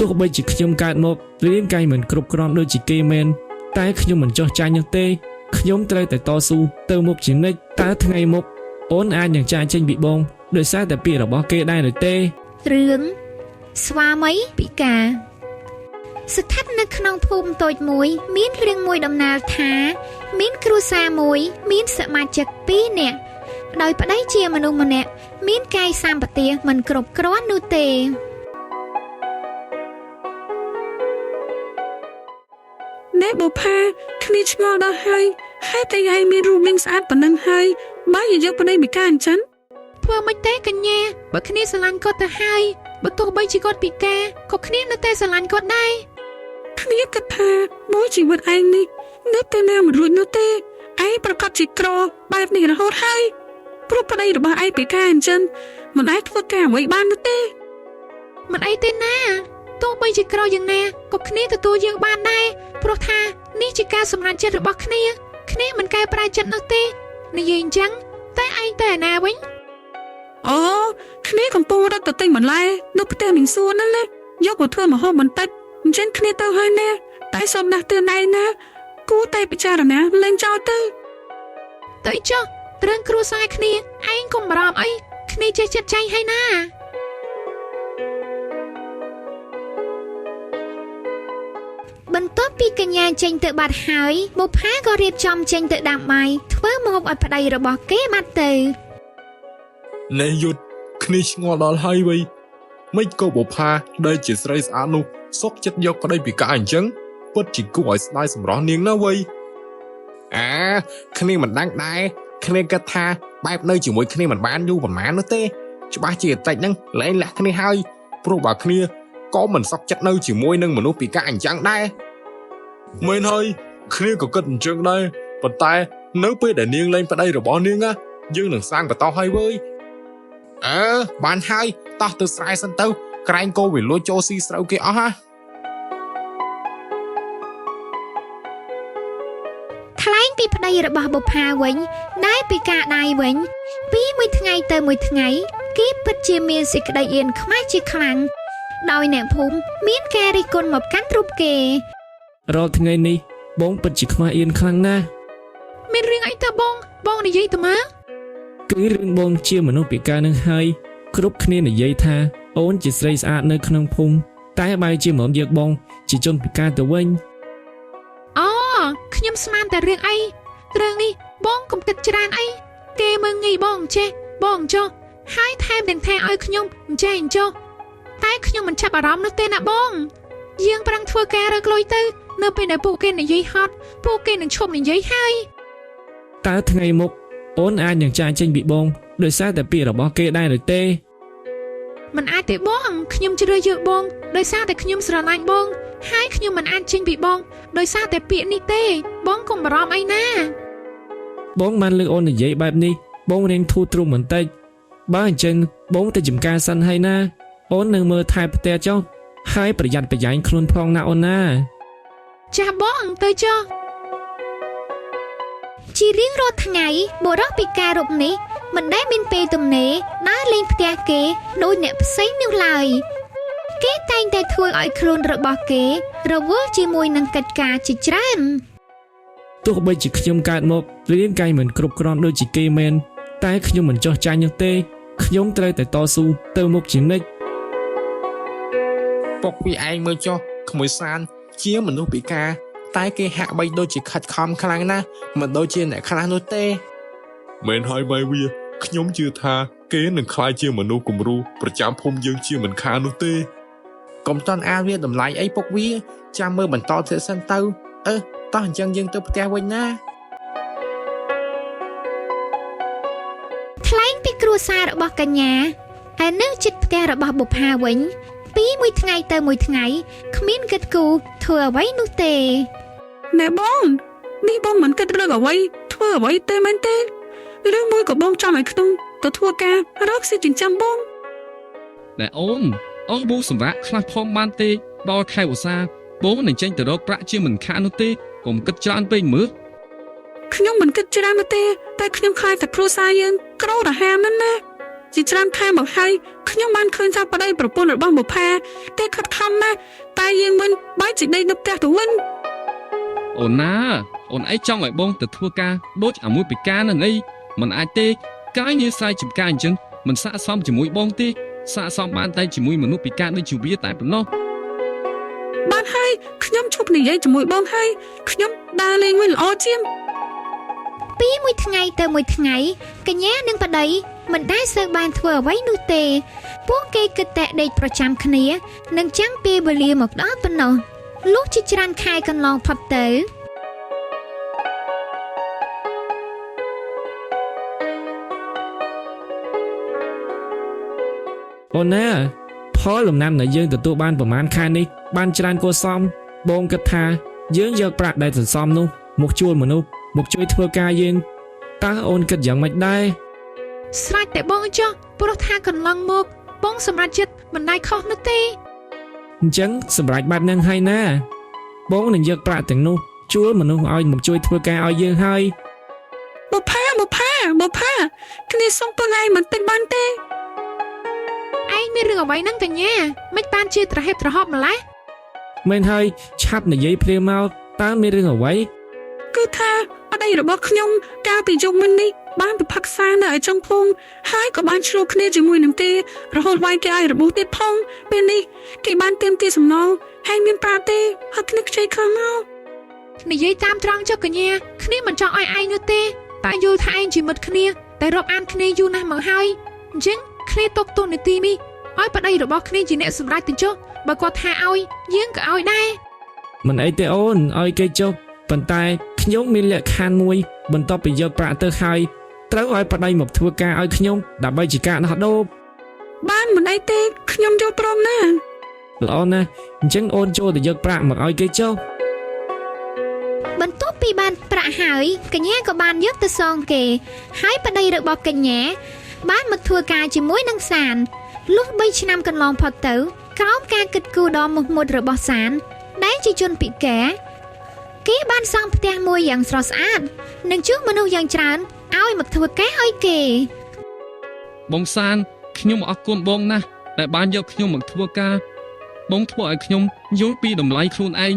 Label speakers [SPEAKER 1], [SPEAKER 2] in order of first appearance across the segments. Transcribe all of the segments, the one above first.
[SPEAKER 1] ទោះបីជាខ្ញុំកើតមករាងកាយមិនគ្រប់គ្រាន់ដូចជាគេមែនតែខ្ញុំមិនចោះចាញ់នោះទេខ្ញុំត្រូវតែតស៊ូទៅមុខជានិច្ចតើថ្ងៃមុខអូនអាចនឹងចាញ់ចេញពីបងដោយសារតែពាក្យរបស់គេដែរឬទេ
[SPEAKER 2] រឿងស្វាមីពិការស្ថិតនៅក្នុងភូមិតូចមួយមានរឿងមួយដំណាលថាមានគ្រួសារមួយមានសមាជិក2នាក់ដោយប្តីជាមនុស្សម្នាក់មានកាយសម្បទាមិនគ្រប់គ្រាន់នោះទេ
[SPEAKER 3] អ្នកបុផាគ្នាឆ្ងល់ដល់ហើយហេតុតែឯងមានរូបរាងស្អាតប៉ុណ្ណឹងហើយបើយកប្តីពិការអញ្ចឹង
[SPEAKER 2] ធ្វើមិនទេកញ្ញាបើគ្នាស្រឡាញ់គាត់ទៅហើយបើទោះបីជាគាត់ពិការក៏គ្នានៅតែស្រឡាញ់គាត់ដែរ
[SPEAKER 3] គ្នាគិតថាមួយជីវិតឯងនេះនៅតែណាមិនរួចនោះទេឯងប្រកាសជាក្របែបនេះរហូតហើយព្រោះប្តីរបស់ឯងពិការអញ្ចឹងមិនអាចធ្វើការអ្វីបាននោះទេ
[SPEAKER 2] មិនអីទេណាទោះបីជាក្រយ៉ាងណាក៏គ្នាទទួលយើងបានដែរព្រោះថានេះជាការសម្រេចចិត្តរបស់គ្នាមិនកែប្រែចិត្តនោះទេនិយាយអញ្ចឹងតែឯងទៅឯណាវិញ
[SPEAKER 3] អូគ្នាកំពុងរត់ទៅទិញបន្លែនៅផ្ទះមីងសួរហ្នឹងណាយកមកធ្វើម្ហូបបន្តិចអញ្ចឹងគ្នាទៅហើយណាតែសូមណាស់ទឿនឯងណាគួរតែពិចារណាលែងចោល
[SPEAKER 2] ទៅចុះត្រឹងគ្រួសារគ្នាឯងកុំបារម្ភអីគ្នាចេះចិត្តចែងហើយណាបន្ទាប់ពីកញ្ញាចេញទៅបាត់ហើយបុប្ផាក៏រៀបចំចេញទៅដាំបាយធ្វើម្ហូបឲ្យប្តីរបស់គេបាត់ទៅ
[SPEAKER 4] ណែយុទ្ធគ្នាឆ្ងល់ដល់ហើយវៃមិនក៏បុផាដែលជាស្រីស្អាតនោះសុកចិត្តយកប្តីពិការអញ្ចឹងពិតជាគួរឲ្យស្ដាយសម្រស់នាងណាវៃគ្នាមិនដឹងដែរគ្នាគិតថាបែបនៅជាមួយគ្នាមិនបានយូរប៉ុន្មាននោះទេច្បាស់ជាតិចហ្នឹងលែងលះគ្នាហើយព្រោះបើគ្នាក៏មិនសុខចិត្តនៅជាមួយនឹងមនុស្សពិការអញ្ចឹងដែរមែនហើយគ្នាក៏គិតអញ្ចឹងដែរប៉ុន្តែនៅពេលដែលនាងលែងប្តីរបស់នាងណាយើងនឹងសាងបន្តហើយវើយបានហើយតោះទៅស្រែសិនទៅក្រែងគោវាលួចចូលស៊ីស្រូវគេអស់ហ่ะ
[SPEAKER 2] ថ្លែងពីប្តីរបស់បុប្ផាវិញដែលពិការដៃវិញពីមួយថ្ងៃទៅមួយថ្ងៃគេពិតជាមានសេចក្តីអៀនខ្មាស់ជាខ្លាំងដោយអ្នកភូមិមានការរិះគន់មកកាន់រូបគេ
[SPEAKER 1] រាល់ថ្ងៃនេះបងពិតជាខ្មាស់អៀនខ្លាំងណាស់
[SPEAKER 2] មានរឿងអីទៅបងនិយាយទៅមក
[SPEAKER 1] គឺរឿងបងជាមនុស្សពិការនឹងហើយគ្រប់គ្នានិយាយថាអូនជាស្រីស្អាតនៅក្នុងភូមិតែបែរជាមកយកបងជាជនពិការទៅវិញ
[SPEAKER 2] អូខ្ញុំស្មានតែរឿងអីរឿងនេះបងកុំគិតច្រើនអីគេមើងងាយបងចេះបងចុះហើយថែមទាំងថាឲ្យខ្ញុំអញ្ចេះអញ្ចុះតែខ្ញុំមិនចាប់អារម្មណ៍នោះទេណាបងយើងប្រឹងធ្វើការរើក្លុយទៅនៅពេលដែលពួកគេនិយាយហត់ពួកគេនឹងឈប់និយាយហើយ
[SPEAKER 1] តើថ្ងៃមុខអូនអាចនឹងចាញ់ចេញពីបងដោយសារតែពាក្យរបស់គេដែរឬទេ
[SPEAKER 2] មិនអាចទេបងខ្ញុំជ្រើសយកបងដោយសារតែខ្ញុំស្រឡាញ់បងហើយខ្ញុំមិនអាចចេញពីបងដោយសារតែពាក្យនេះទេបងកុំបារម្ភអីណា
[SPEAKER 1] បងបានលើកអូននិយាយបែបនេះបងរៀងធូរទ្រូងបន្តិចបើអញ្ចឹងបងទៅចំការសិនហើយណាអូននឹងមើលថែផ្ទះចុះហើយប្រយ័ត្នប្រយែងខ្លួនផងណាអូនណា
[SPEAKER 2] ចាបងទៅចុះជារៀងរាល់ថ្ងៃបុរសពិការរូបនេះមិនដែលមានពេលទំនេរដើរលេងផ្ទះគេដោយអ្នកផ្សេងនោះឡើយគេតែងតែធ្វើឲ្យខ្លួនរបស់គេរវល់ជាមួយនឹងកិច្ចការជាច្រើន
[SPEAKER 1] ទោះបីជាខ្ញុំកើតមករាងកាយមិនគ្រប់គ្រាន់ដូចជាគេមែនតែខ្ញុំមិនចោះចាញ់នោះទេខ្ញុំត្រូវតែតស៊ូទៅមុខជានិច្ច
[SPEAKER 4] ពុកពីឯងមើលចុះក្មួយសានជាមនុស្សពិការតែគេហាក់បីដូចជាខិតខំខ្លាំងណាស់មិនដូចជាអ្នកខ្លះនោះទេមែនហើយបែវាខ្ញុំជឿថាគេនឹងក្លាយជាមនុស្សគំរូប្រចាំភូមិយើងជាមិនខាននោះទេកុំតន់អាលវាតម្លៃអីពុកវាចាំមើលបន្តទៀតសិនទៅតោះអញ្ចឹងយើងទៅផ្ទះវិញណា
[SPEAKER 2] ថ្លែងពីគ្រួសាររបស់កញ្ញាហើយនៅជិតផ្ទះរបស់បុប្ផាវិញពីមួយថ្ងៃទៅមួយថ្ងៃគ្មានគិតគូរធ្វើអ្វីនោះទេ
[SPEAKER 3] ណែបងនេះបងមិនគិតរឿងអ្វីធ្វើអ្វីទេមែនទេរឿងមួយក៏បងចង់ឲ្យខ្ញុំទៅធ្វើការរកស៊ីចិញ្ចឹមបង
[SPEAKER 5] ណែអូនប៊ូសម្រាប់ខ្លះផងបានទេដល់ខែឧស្សាហ៍បងនឹងចេញទៅរកប្រាក់ជាមិនខាននោះទេកុំគិតច្រើនពេកមើល
[SPEAKER 3] ខ្ញុំមិនគិតច្រើនទេតែខ្ញុំខ្លាចតែគ្រួសារយើងក្ររហាមណាស់ ជាច្រើនខែមកហើយខ្ញុំបានឃើញថាប្តីប្រពន្ធរបស់បុប្ផាតែខិតខំណាស់តែយើងមិនបែរជាដេកនៅផ្ទះទៅវិញ
[SPEAKER 5] អូនណាអូនឯងចង់ឲ្យបងទៅធ្វើការដូចអាមួយពិការនឹងអីមិនអាចទេកាយងារស្រ័យចំការអញ្ចឹងមិនស័ក្តិសមជាមួយបងទេស័ក្តិសមបានតែជាមួយមនុស្សពិការដូចជាវាតែប៉ុណ្ណោះ
[SPEAKER 3] បានហើយខ្ញុំឈប់និយាយជាមួយបងហើយខ្ញុំដើរលេងវិញល្អជាង
[SPEAKER 6] ពីមួយថ្ងៃទៅមួយថ្ងៃកញ្ញានិងប្តីមិនដែលសូវបានធ្វើអ្វីនោះទេពួកគេគិតតែដេកប្រចាំគ្នានិងចាំងពេលវេលាមកដល់ប៉ុណ្ណោះលុះជាច្រើនខែកន្លងផុតទៅ
[SPEAKER 1] អូនណាផលលំណាំដែលយើងទទួលបានប្រហែលខែនេះបានច្រើនគួរសមបងគិតថាយើងយកប្រាក់ដែលសន្សំនោះមកជួលមនុស្សមកជួយធ្វើការយើងតើអូនគិតយ៉ាងម៉េចដែរ
[SPEAKER 2] ស្រេចតែបងចុះព្រោះថាកន្លងមកបងសម្រេចចិត្តមិនដែលខុសនោះទេ
[SPEAKER 1] អញ្ចឹងសម្រាប់បាត់នឹងហើយណាបងនឹងយកប្រាក់ទាំងនោះជួលមនុស្សឲ្យមកជួយធ្វើការឲ្យយើងហើយ
[SPEAKER 3] បុប្ផាគ្នាសុំពឹងឯងមិនតិចបានទេ
[SPEAKER 2] ឯងមានរឿងអ្វីហ្នឹងកញ្ញាមិនបានជាត្រហេបត្រហប់ម្ល៉េះ
[SPEAKER 1] មែនហើយឆាប់និយាយព្រាមមកតើមានរឿងអ្វី
[SPEAKER 3] គឺថាប្តីរបស់ខ្ញុំកាលពីយប់មិញនេះបានពិភាក្សានៅឯtrongភូមិហើយក៏បានឆ្លោះគ្នាជាមួយនឹងទេរហូតវាយគេឲ្យរបួសទៀតផងពេលនេះគេបានទាមទារសំណងហើយមានប្រាប់ទេហើយគ្នាខ្ចីខ្លាំងមក
[SPEAKER 2] និយាយតាមត្រង់ចុះកញ្ញាគ្នាមិនចង់ឲ្យឯងនោះទេតែយល់ថាឯងជាមិត្តគ្នាតែរាប់អានគ្នាយូរណាស់មកហើយអញ្ចឹងគ្នាទុកទូនីតិនេះឲ្យប្តីរបស់គ្នាជាអ្នកសម្រេចទៅចុះបើគាត់ថាឲ្យយើងក៏ឲ្យដែរ
[SPEAKER 1] មិនអីទេអូនឲ្យគេចុះប៉ុន្តែខ្ញុំមានលក្ខខណ្ឌមួយបន្ទាប់ពីយកប្រាក់ទៅហើយត្រូវឲ្យប្តីមកធ្វើការឲ្យខ្ញុំដើម្បីជាការដោះដូរ
[SPEAKER 3] បានមិនអីទេខ្ញុំយល់ព្រមណា
[SPEAKER 1] ល្អណាស់អញ្ចឹងអូនចូលទៅយកប្រាក់មកឲ្យគេចុះ
[SPEAKER 6] បន្ទាប់ពីបានប្រាក់ហើយកញ្ញាក៏បានយកទៅសងគេហើយប្តីរបស់កញ្ញាបានមកធ្វើការជាមួយនឹងសានលុះ3ឆ្នាំកន្លងផុតទៅក្រោមការគិតគូរដ៏មោះមុតរបស់សានដែលជាជនពិការគេបានសង់ផ្ទះមួយយ៉ាងស្រស់ស្អាតនិងជួសមនុស្សយ៉ាងច្រើនឲ្យមកធ្វើការឲ្យគេ
[SPEAKER 5] បងសានខ្ញុំអរគុណបងណាស់ដែលបានយកខ្ញុំមកធ្វើការបងធ្វើឲ្យខ្ញុំយល់ពីតម្លៃខ្លួនឯង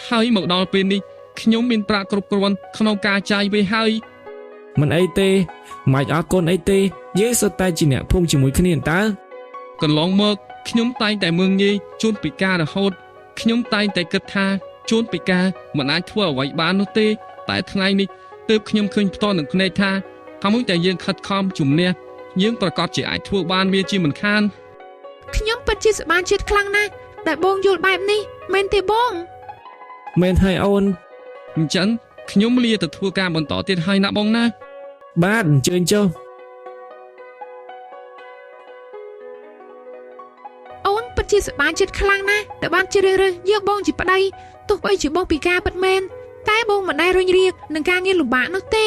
[SPEAKER 5] ហើយមកដល់ពេលនេះខ្ញុំមានប្រាក់គ្រប់គ្រាន់ក្នុងការចាយវាហើយ
[SPEAKER 1] មិនអីទេមិនអរគុណអីទេយើងសុទ្ធតែជាអ្នកភូមិជាមួយគ្នាតើ
[SPEAKER 5] កន្លងមកខ្ញុំតែងតែមើងងាយជួនពិការរហូតខ្ញុំតែងតែគិតថាជួនពិការមិនអាចធ្វើអ្វីបាននោះទេតែថ្ងៃនេះទើបខ្ញុំឃើញផ្ទាល់នឹងភ្នែកថាអ្វីតែយើងខិតខំជំនះយើងប្រកាសជាអាចធ្វើបានវាជាមិនខាន
[SPEAKER 2] ខ្ញុំពិតជាសប្បាយចិត្តខ្លាំងណាស់ដែលបងយល់បែបនេះមែនទេបង
[SPEAKER 1] មែនហើយអូន
[SPEAKER 5] អញ្ចឹងខ្ញុំលាទៅធ្វើការបន្តទៀតហើយណាបងណា
[SPEAKER 1] បាទអញ្ជើញចុះ
[SPEAKER 2] អូនពិតជាសប្បាយចិត្តខ្លាំងណាស់ដែលបានជ្រើសរើសយកបងជាប្តីទោះបីជាបងពិការពិតមែនតែបងមិនដែលរុញរានឹងការងារលំបាកនោះទេ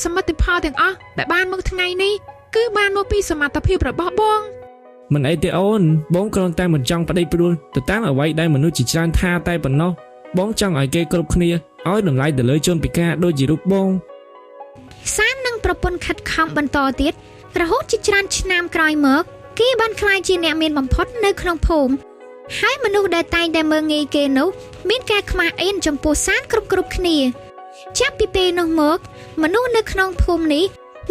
[SPEAKER 2] សមិទ្ធផលទាំងអស់ដែលបានមកថ្ងៃនេះគឺបានមកពីសមត្ថភាពរបស់បង
[SPEAKER 1] មិនអីទេអូនបងគ្រាន់តែមិនចង់ប្តីព្រួលទៅតាមអ្វីដែលមនុស្សជាច្រើនថាតែប៉ុណ្ណោះបងចង់ឲ្យគេគ្រប់គ្នាឲ្យតម្លៃទៅលើជនពិការដូចជារូបបង
[SPEAKER 6] សាននិងប្រពន្ធខិតខំបន្តទៀតរហូតជាច្រើនឆ្នាំក្រោយមកគេបានក្លាយជាអ្នកមានបំផុតនៅក្នុងភូមិហើយមនុស្សដែលតែងតែមើងងាយគេនោះមានការខ្មាស់អៀនចំពោះសានគ្រប់គ្នាចាប់ពីពេលនោះមកមនុស្សនៅក្នុងភូមិនេះ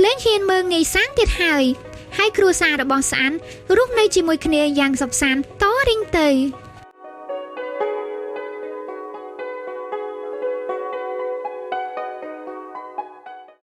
[SPEAKER 6] លែងហ៊ានមើងងាយសានទៀតហើយគ្រួសាររបស់សានរស់នៅជាមួយគ្នាយ៉ាងសុខសាន្តតរៀងទៅ